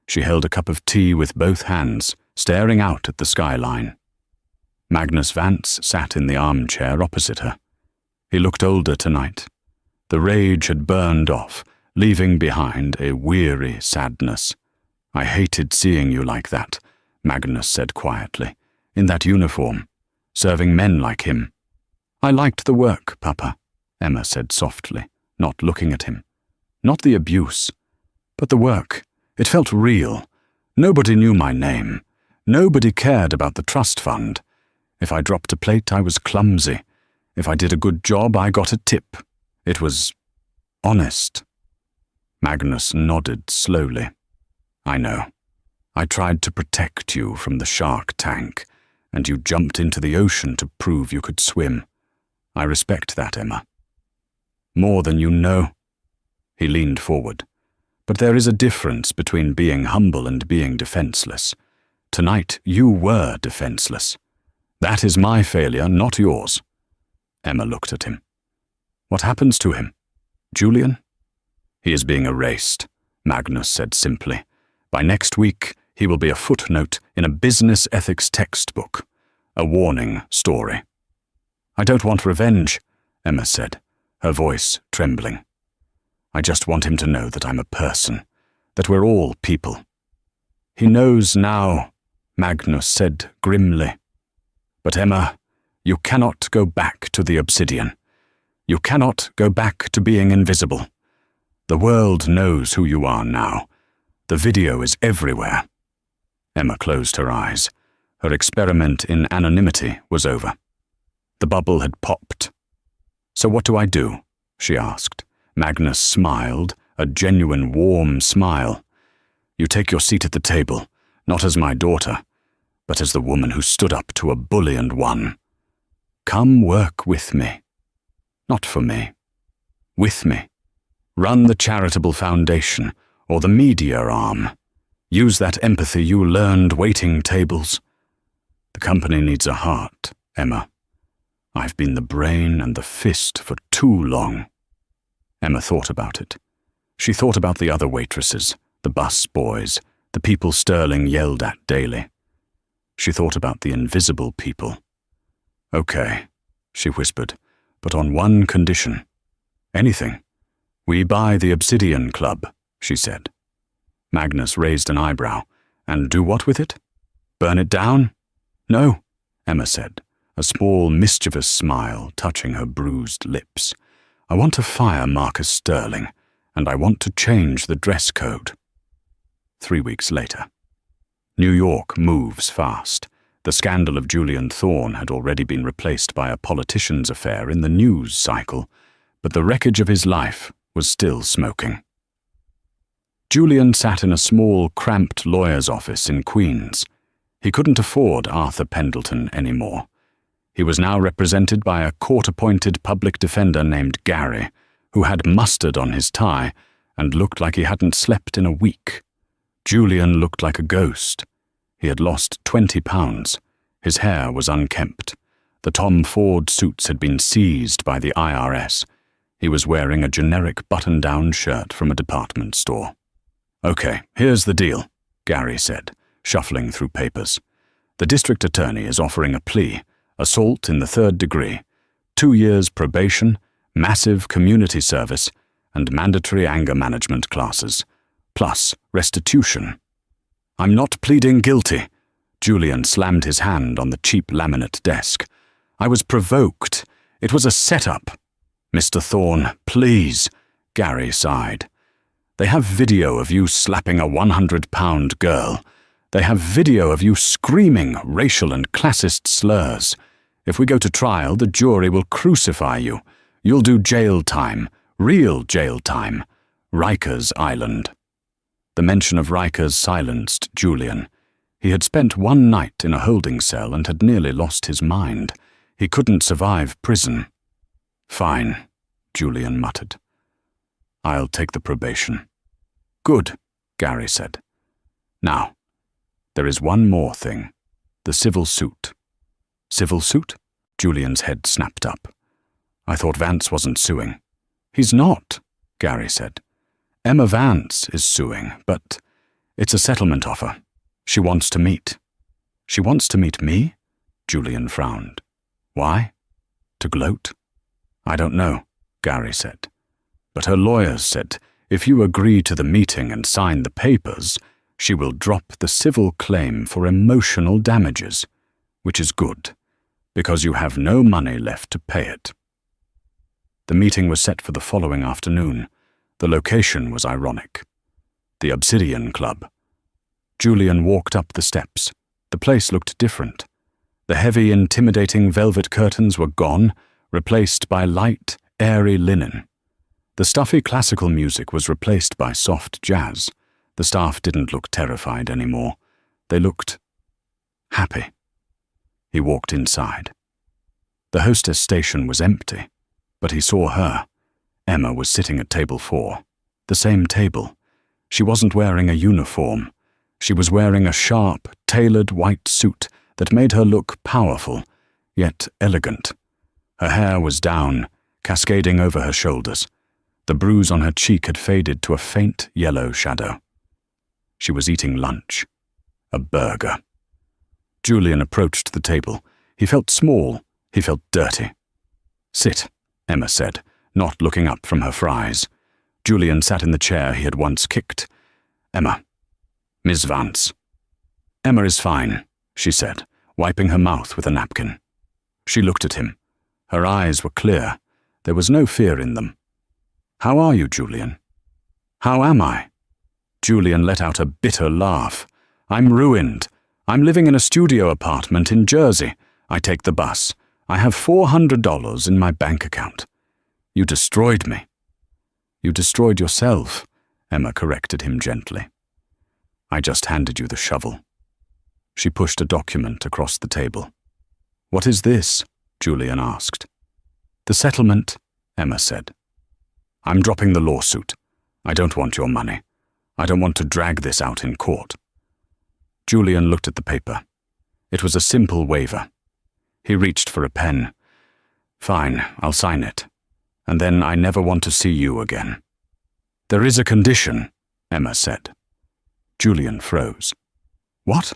She held a cup of tea with both hands, staring out at the skyline. Magnus Vance sat in the armchair opposite her. He looked older tonight. The rage had burned off, leaving behind a weary sadness. "I hated seeing you like that," Magnus said quietly, "in that uniform, serving men like him." "I liked the work, Papa," Emma said softly, not looking at him. "Not the abuse, but the work. It felt real. Nobody knew my name. Nobody cared about the trust fund. If I dropped a plate, I was clumsy. If I did a good job, I got a tip. It was honest." Magnus nodded slowly. "I know. I tried to protect you from the shark tank, and you jumped into the ocean to prove you could swim. I respect that, Emma. More than you know." He leaned forward. "But there is a difference between being humble and being defenseless. Tonight, you were defenseless. That is my failure, not yours." Emma looked at him. "What happens to him? Julian?" "He is being erased," Magnus said simply. "By next week, He will be a footnote in a business ethics textbook, a warning story. I don't want revenge, Emma said, her voice trembling. I just want him to know that I'm a person, that we're all people. He knows now, Magnus said grimly. But Emma, you cannot go back to the obsidian. You cannot go back to being invisible. The world knows who you are now. The video is everywhere. Emma closed her eyes. Her experiment in anonymity was over. The bubble had popped. So what do I do? She asked. Magnus smiled, a genuine warm smile. You take your seat at the table, not as my daughter, but as the woman who stood up to a bully and won. Come work with me. Not for me. With me. Run the charitable foundation or the media arm. Use that empathy you learned waiting tables. The company needs a heart, Emma. I've been the brain and the fist for too long. Emma thought about it. She thought about the other waitresses, the bus boys, the people Sterling yelled at daily. She thought about the invisible people. Okay, she whispered, but on one condition. Anything. We buy the Obsidian Club, she said. Magnus raised an eyebrow. And do what with it? Burn it down? No, Emma said, a small mischievous smile touching her bruised lips. I want to fire Marcus Sterling, and I want to change the dress code. 3 weeks later. New York moves fast. The scandal of Julian Thorne had already been replaced by a politician's affair in the news cycle, but the wreckage of his life was still smoking. Julian sat in a small, cramped lawyer's office in Queens. He couldn't afford Arthur Pendleton anymore. He was now represented by a court-appointed public defender named Gary, who had mustard on his tie and looked like he hadn't slept in a week. Julian looked like a ghost. He had lost 20 pounds. His hair was unkempt. The Tom Ford suits had been seized by the IRS. He was wearing a generic button-down shirt from a department store. Okay, here's the deal, Gary said, shuffling through papers. The district attorney is offering a plea. Assault in the 3rd degree, 2 years probation, massive community service, and mandatory anger management classes, plus restitution. I'm not pleading guilty. Julian slammed his hand on the cheap laminate desk. I was provoked. It was a setup. Mr. Thorne, please, Gary sighed. They have video of you slapping a 100-pound girl. They have video of you screaming racial and classist slurs. If we go to trial, the jury will crucify you. You'll do jail time, real jail time. Rikers Island. The mention of Rikers silenced Julian. He had spent one night in a holding cell and had nearly lost his mind. He couldn't survive prison. Fine, Julian muttered. I'll take the probation. Good, Gary said. Now, there is one more thing. The civil suit. Civil suit? Julian's head snapped up. I thought Vance wasn't suing. He's not, Gary said. Emma Vance is suing, but it's a settlement offer. She wants to meet. She wants to meet me? Julian frowned. Why? To gloat? I don't know, Gary said. But her lawyers said, if you agree to the meeting and sign the papers, she will drop the civil claim for emotional damages, which is good, because you have no money left to pay it. The meeting was set for the following afternoon. The location was ironic. The Obsidian Club. Julian walked up the steps. The place looked different. The heavy, intimidating velvet curtains were gone, replaced by light, airy linen. The stuffy classical music was replaced by soft jazz. The staff didn't look terrified anymore. They looked happy. He walked inside. The hostess station was empty, but he saw her. Emma was sitting at table 4. The same table. She wasn't wearing a uniform. She was wearing a sharp, tailored white suit that made her look powerful, yet elegant. Her hair was down, cascading over her shoulders. The bruise on her cheek had faded to a faint yellow shadow. She was eating lunch. A burger. Julian approached the table. He felt small. He felt dirty. "Sit," Emma said, not looking up from her fries. Julian sat in the chair he had once kicked. "Emma. Miss Vance." "Emma is fine," she said, wiping her mouth with a napkin. She looked at him. Her eyes were clear. There was no fear in them. "How are you, Julian?" "How am I?" Julian let out a bitter laugh. "I'm ruined. I'm living in a studio apartment in Jersey. I take the bus. I have $400 in my bank account. You destroyed me." "You destroyed yourself," Emma corrected him gently. "I just handed you the shovel." She pushed a document across the table. "What is this?" Julian asked. "The settlement," Emma said. "I'm dropping the lawsuit. I don't want your money. I don't want to drag this out in court." Julian looked at the paper. It was a simple waiver. He reached for a pen. "Fine, I'll sign it. And then I never want to see you again." "There is a condition," Emma said. Julian froze. "What?"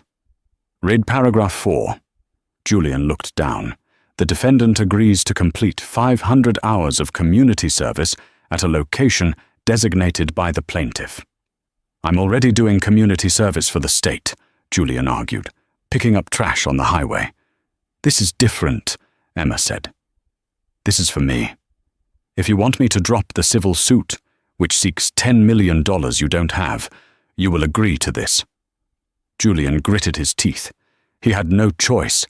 "Read paragraph 4. Julian looked down. "The defendant agrees to complete 500 hours of community service at a location designated by the plaintiff." "I'm already doing community service for the state," Julian argued, "picking up trash on the highway." "This is different," Emma said. "This is for me. If you want me to drop the civil suit, which seeks $10 million you don't have, you will agree to this." Julian gritted his teeth. He had no choice.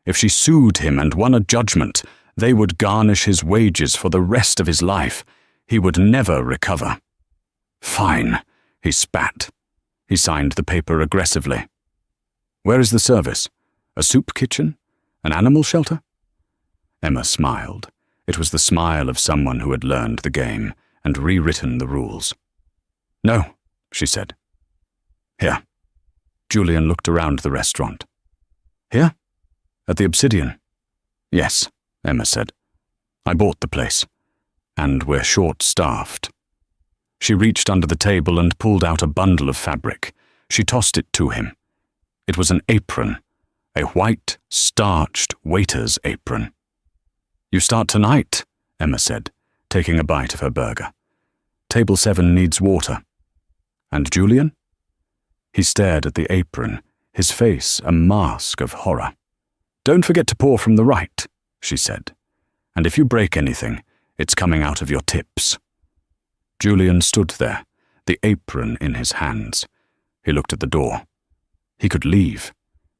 If she sued him and won a judgment, they would garnish his wages for the rest of his life. He would never recover. "Fine," he spat. He signed the paper aggressively. "Where is the service? A soup kitchen? An animal shelter?" Emma smiled. It was the smile of someone who had learned the game and rewritten the rules. "No," she said. "Here." Julian looked around the restaurant. "Here? At the Obsidian?" "Yes," Emma said. "I bought the place. And we're short-staffed." She reached under the table and pulled out a bundle of fabric. She tossed it to him. It was an apron, a white, starched waiter's apron. "You start tonight," Emma said, taking a bite of her burger. "Table 7 needs water." "And Julian?" He stared at the apron, his face a mask of horror. "Don't forget to pour from the right," she said. "And if you break anything, it's coming out of your tips." Julian stood there, the apron in his hands. He looked at the door. He could leave.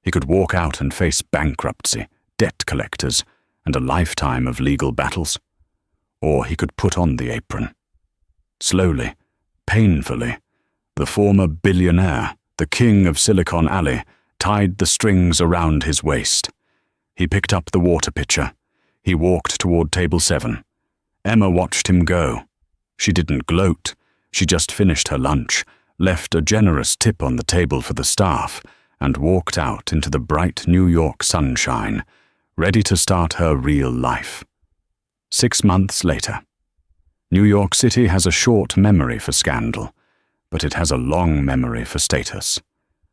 He could walk out and face bankruptcy, debt collectors, and a lifetime of legal battles. Or he could put on the apron. Slowly, painfully, the former billionaire, the king of Silicon Alley, tied the strings around his waist. He picked up the water pitcher. He walked toward table 7. Emma watched him go. She didn't gloat. She just finished her lunch, left a generous tip on the table for the staff, and walked out into the bright New York sunshine, ready to start her real life. 6 months later. New York City has a short memory for scandal, but it has a long memory for status.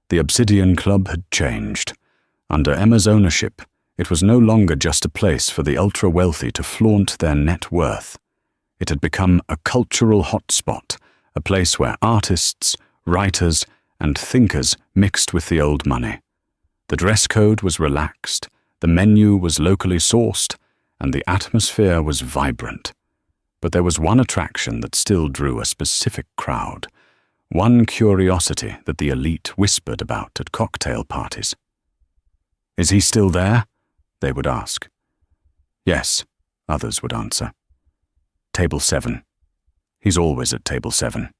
The Obsidian Club had changed. Under Emma's ownership, it was no longer just a place for the ultra-wealthy to flaunt their net worth. It had become a cultural hotspot, a place where artists, writers, and thinkers mixed with the old money. The dress code was relaxed, the menu was locally sourced, and the atmosphere was vibrant. But there was one attraction that still drew a specific crowd, one curiosity that the elite whispered about at cocktail parties. "Is he still there?" they would ask. "Yes," others would answer. "Table 7. He's always at table 7.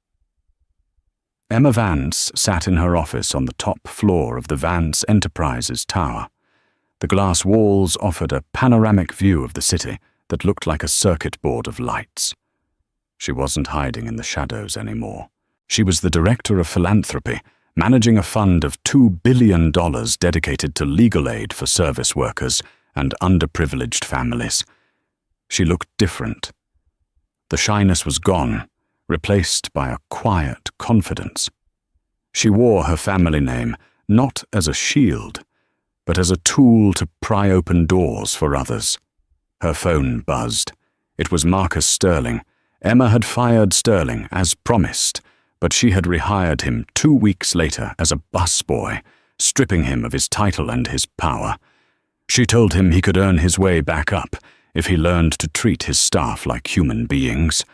Emma Vance sat in her office on the top floor of the Vance Enterprises Tower. The glass walls offered a panoramic view of the city that looked like a circuit board of lights. She wasn't hiding in the shadows anymore. She was the director of philanthropy, managing a fund of $2 billion dedicated to legal aid for service workers and underprivileged families. She looked different. The shyness was gone, replaced by a quiet confidence. She wore her family name, not as a shield, but as a tool to pry open doors for others. Her phone buzzed. It was Marcus Sterling. Emma had fired Sterling, as promised, but she had rehired him 2 weeks later as a busboy, stripping him of his title and his power. She told him he could earn his way back up if he learned to treat his staff like human beings.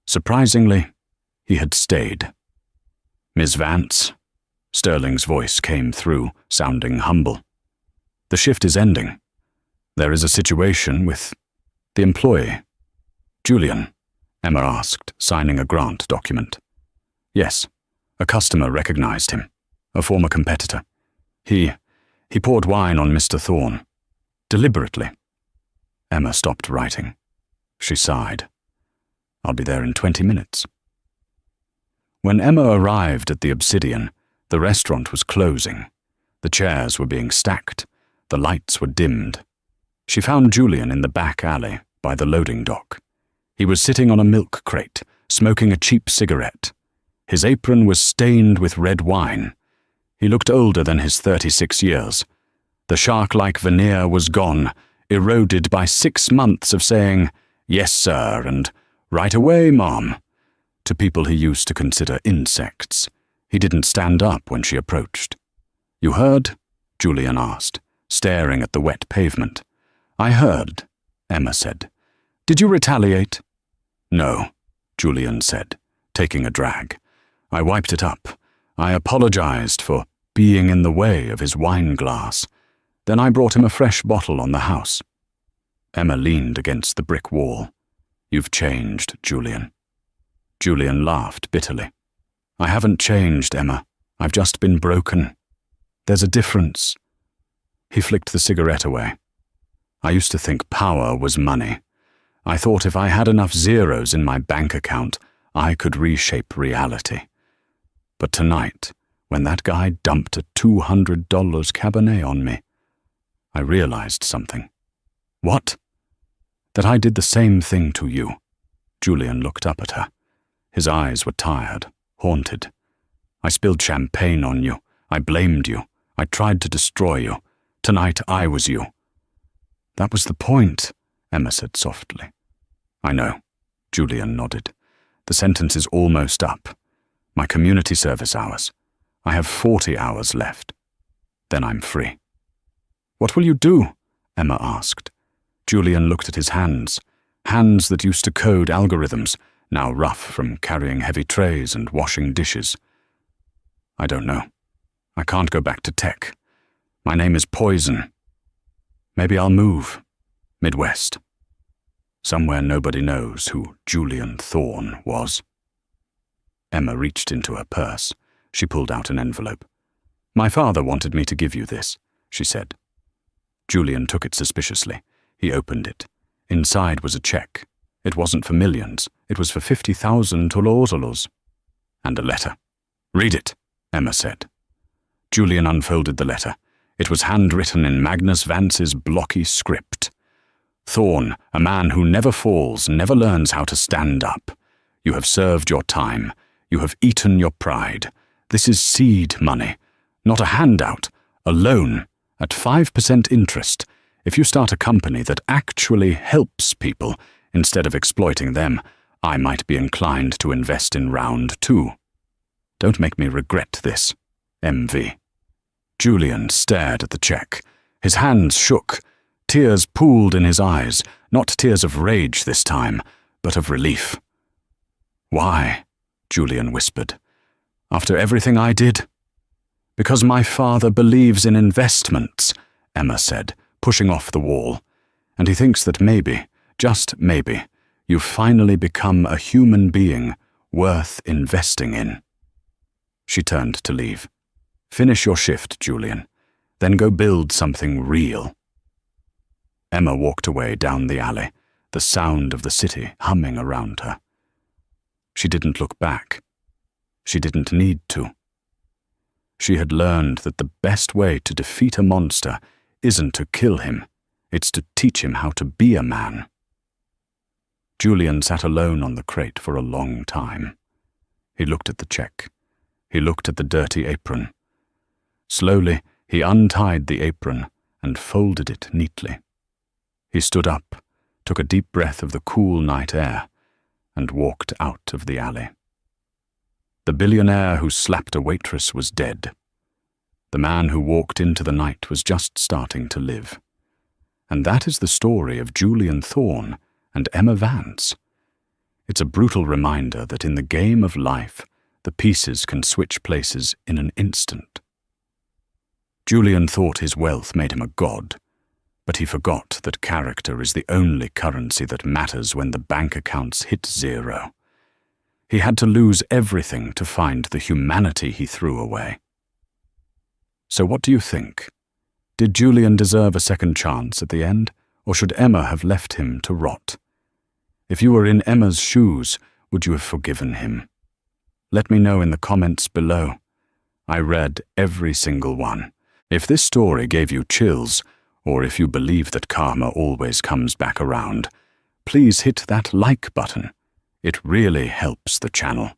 Surprisingly, he had stayed. "Miss Vance?" Sterling's voice came through, sounding humble. "The shift is ending. There is a situation with the employee." "Julian?" Emma asked, signing a grant document. "Yes, a customer recognized him, a former competitor. He poured wine on Mr. Thorne, deliberately." Emma stopped writing. She sighed. "I'll be there in 20 minutes. When Emma arrived at the Obsidian, the restaurant was closing. The chairs were being stacked. The lights were dimmed. She found Julian in the back alley by the loading dock. He was sitting on a milk crate, smoking a cheap cigarette. His apron was stained with red wine. He looked older than his 36 years. The shark-like veneer was gone, eroded by 6 months of saying, "Yes, sir," and "Right away, Mom," to people he used to consider insects. He didn't stand up when she approached. "You heard?" Julian asked, staring at the wet pavement. "I heard," Emma said. "Did you retaliate?" "No," Julian said, taking a drag. "I wiped it up. I apologized for being in the way of his wine glass. Then I brought him a fresh bottle on the house." Emma leaned against the brick wall. "You've changed, Julian." Julian laughed bitterly. "I haven't changed, Emma. I've just been broken. There's a difference." He flicked the cigarette away. "I used to think power was money. I thought if I had enough zeros in my bank account, I could reshape reality. But tonight, when that guy dumped a $200 Cabernet on me, I realized something." "What?" "That I did the same thing to you." Julian looked up at her. His eyes were tired, haunted. "I spilled champagne on you. I blamed you. I tried to destroy you. Tonight I was you." "That was the point," Emma said softly. "I know," Julian nodded. "The sentence is almost up. My community service hours. I have 40 hours left. Then I'm free." "What will you do?" Emma asked. Julian looked at his hands that used to code algorithms, now rough from carrying heavy trays and washing dishes. "I don't know. I can't go back to tech. My name is Poison. Maybe I'll move. Midwest. Somewhere nobody knows who Julian Thorne was." Emma reached into her purse. She pulled out an envelope. "My father wanted me to give you this," she said. Julian took it suspiciously. He opened it. Inside was a check. It wasn't for millions. It was for 50,000 tolozolus. And a letter. "Read it," Emma said. Julian unfolded the letter. It was handwritten in Magnus Vance's blocky script. "Thorne, a man who never falls, never learns how to stand up. You have served your time. You have eaten your pride. This is seed money, not a handout, a loan, at 5% interest. If you start a company that actually helps people instead of exploiting them, I might be inclined to invest in round 2. Don't make me regret this. MV." Julian stared at the check. His hands shook. Tears pooled in his eyes, not tears of rage this time, but of relief. "Why?" Julian whispered. "After everything I did?" "Because my father believes in investments," Emma said, pushing off the wall. "And he thinks that maybe, just maybe, you've finally become a human being worth investing in." She turned to leave. "Finish your shift, Julian. Then go build something real." Emma walked away down the alley, the sound of the city humming around her. She didn't look back. She didn't need to. She had learned that the best way to defeat a monster isn't to kill him, it's to teach him how to be a man. Julian sat alone on the crate for a long time. He looked at the check. He looked at the dirty apron. Slowly, he untied the apron and folded it neatly. He stood up, took a deep breath of the cool night air, and walked out of the alley. The billionaire who slapped a waitress was dead. The man who walked into the night was just starting to live. And that is the story of Julian Thorne and Emma Vance. It's a brutal reminder that in the game of life, the pieces can switch places in an instant. Julian thought his wealth made him a god, but he forgot that character is the only currency that matters when the bank accounts hit zero. He had to lose everything to find the humanity he threw away. So what do you think? Did Julian deserve a second chance at the end, or should Emma have left him to rot? If you were in Emma's shoes, would you have forgiven him? Let me know in the comments below. I read every single one. If this story gave you chills, or if you believe that karma always comes back around, please hit that like button. It really helps the channel.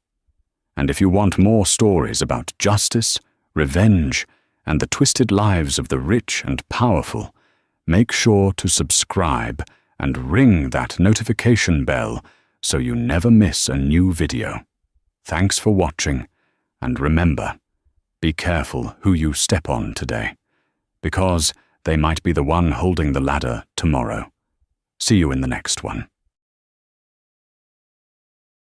And if you want more stories about justice, revenge, and the twisted lives of the rich and powerful, make sure to subscribe and ring that notification bell so you never miss a new video. Thanks for watching, and remember, be careful who you step on today, because they might be the one holding the ladder tomorrow. See you in the next one.